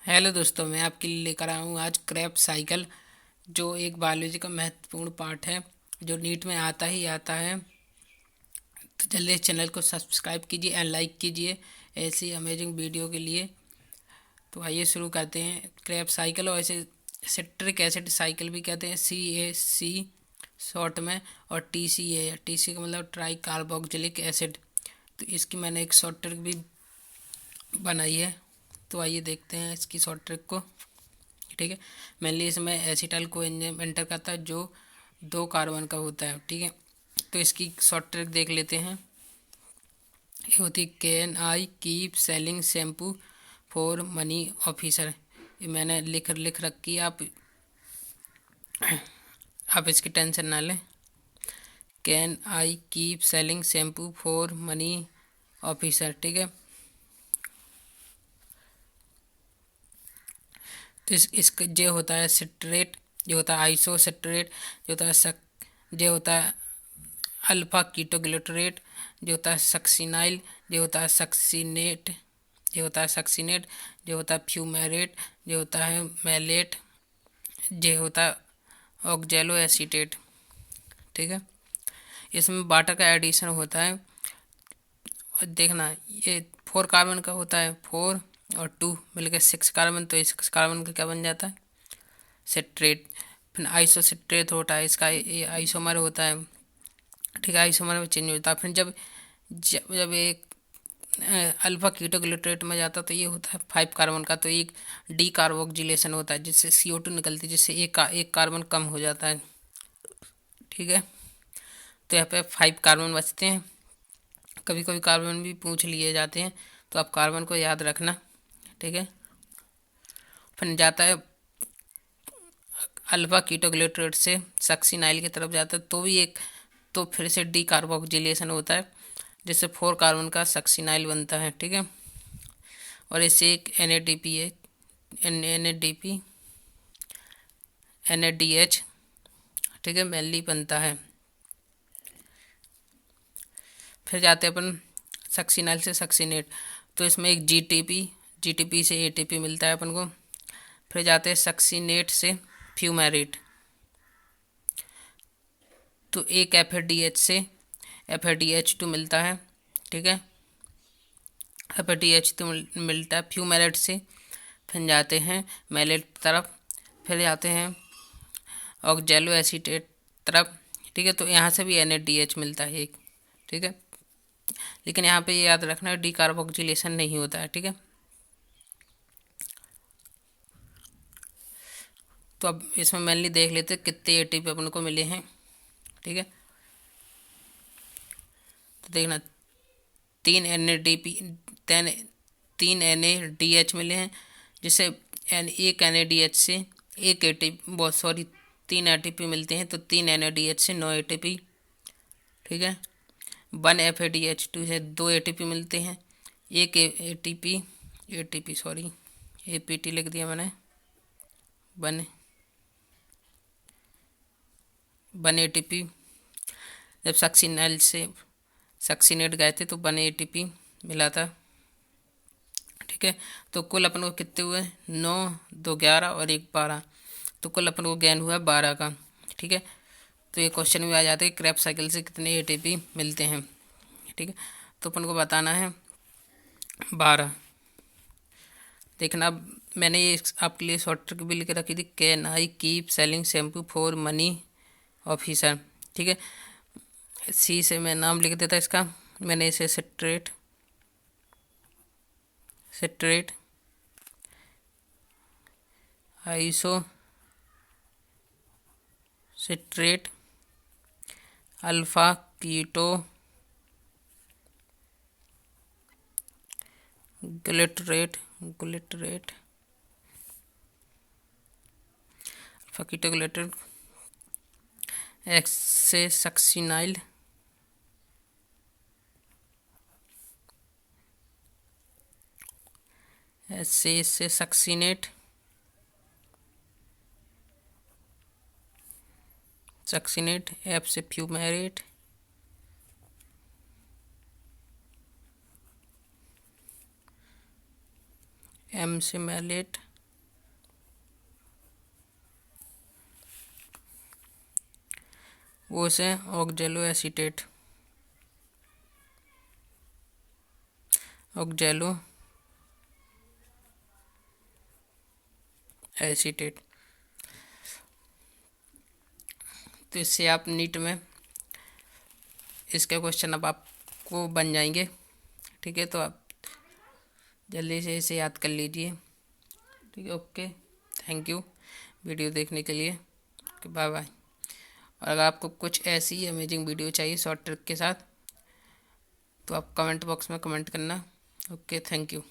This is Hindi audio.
हेलो दोस्तों, मैं आपके लिए लेकर आया हूँ आज क्रैप साइकिल, जो एक बायोलॉजी का महत्वपूर्ण पार्ट है जो नीट में आता ही आता है। तो जल्दी इस चैनल को सब्सक्राइब कीजिए एंड लाइक कीजिए ऐसी अमेजिंग वीडियो के लिए। तो आइए शुरू करते हैं। क्रैप साइकिल और इसे सिट्रिक एसिड साइकिल भी कहते हैं, CAC शॉर्ट में, और TCA का मतलब ट्राई कार्बोक्जिलिक एसिड। तो इसकी मैंने एक शॉर्ट ट्रिक भी बनाई है। तो आइए देखते हैं इसकी शॉर्ट ट्रिक को। ठीक है, मेनली इसमें एसिटाइल को एंजाइम एंटर करता है जो 2 कार्बन का होता है। ठीक है, तो इसकी शॉर्ट ट्रिक देख लेते हैं। ये होती है KNI keep selling shampoo for money officer. ये मैंने लिख रखी है, आप इसकी टेंशन ना लें। KNI keep selling shampoo for money officer. ठीक है, तो इसका जो होता है सिट्रेट, जो होता है आइसो सिट्रेट, जो होता है जो होता है अल्फा कीटोग्लिटरेट, जो होता है सक्सिनाइल, जो होता है सक्सिनेट, जो होता है सक्सिनेट, जो होता है फ्यूमेरेट, जो होता है मैलेट, जो होता है ऑक्जेलो एसीटेट। ठीक है, इसमें वाटर का एडिशन होता है। और देखना, ये 4 कार्बन का होता है, 4 और 2 मिलकर 6 कार्बन, तो 6 कार्बन का क्या बन जाता है, सिट्रेट। फिर आइसो सिट्रेट होता है, इसका ये आइसोमर होता है। ठीक है, आइसोमर में चेंज होता है। फिर जब जब जब एक अल्फा कीटोग्लिटरेट में जाता है तो ये होता है 5 कार्बन का, तो एक डी कार्बोक्जिलेशन होता है जिससे CO2 निकलती है, जिससे एक कार्बन कम हो जाता है। ठीक है, तो यहाँ पे 5 कार्बन बचते हैं। कभी कभी कार्बन भी पूछ लिए जाते हैं, तो आप कार्बन को याद रखना। ठीक है, फिर जाता है अल्फा कीटोग्लिटरेट से सक्सिनाइल की तरफ जाता है, तो फिर से डी कार्बोक्जिलेशन होता है, जिससे 4 कार्बन का सक्सिनाइल बनता है। ठीक है, और इससे एक NADP है, NADP NADH, ठीक है, मेनली बनता है। फिर जाते हैं अपन सक्सिनाइल से सक्सिनेट, तो इसमें एक GTP से ATP मिलता है अपन को। फिर जाते हैं सक्सिनेट से फ्यूमेरेट, तो एक FADH से FADH2 मिलता है। ठीक है, FADH2 मिलता है फ्यूमेरेट से। फिर जाते हैं मैलेट तरफ, फिर जाते हैं ऑक्जेलो एसीटेट तरफ। ठीक है, तो यहाँ से भी NADH मिलता है एक। ठीक है, लेकिन यहाँ पे ये याद रखना डी कार्बोक्जिलेशन नहीं होता है। ठीक है, तो अब इसमें मेनली देख लेते हैं कितने ATP अपन को मिले हैं। ठीक है, तो देखना 3 NADP, 3 NADH मिले हैं, जिससे एक NADH से एक ATP, बहुत सॉरी, 3 ATP मिलते हैं, तो 3 NADH से 9 ATP। ठीक है, 1 FADH2 से 2 ATP मिलते हैं, एक ATP सॉरी, APT लिख दिया मैंने, 1 ATP। जब सक्सिनाइल से सक्सिनेट गए थे तो 1 ATP मिला था। ठीक है, तो कुल अपन को कितने हुए, 9, 2 11 और 1 12, तो कुल अपन को गेन हुआ 12 का। ठीक है, तो ये क्वेश्चन में आ जाता है क्रैप साइकिल से कितने ATP मिलते हैं। ठीक है, तो अपन को बताना है 12। देखना, अब मैंने ये आपके लिए शॉर्ट ट्रिक भी लिख रखी थी, KNI keep selling shampoo for money officer. ठीक है, C से मैं नाम लिख देता इसका, मैंने इसे citrate iso citrate alpha keto glutarate alpha keto glutarate X से सक्सिनाइल, से सक्सिनेट, F से फ्यूमेरेट, M से मैलेट, वो से ऑक्जेलो एसीटेट, ऑक्जेलो एसीटेट। तो इससे आप नीट में इसके क्वेश्चन अब आपको बन जाएंगे। ठीक है, तो आप जल्दी से इसे याद कर लीजिए। ठीक है, ओके, थैंक यू वीडियो देखने के लिए। Bye bye. और अगर आपको कुछ ऐसी अमेजिंग वीडियो चाहिए शॉर्ट ट्रिक के साथ तो आप कमेंट बॉक्स में कमेंट करना। Okay, thank you.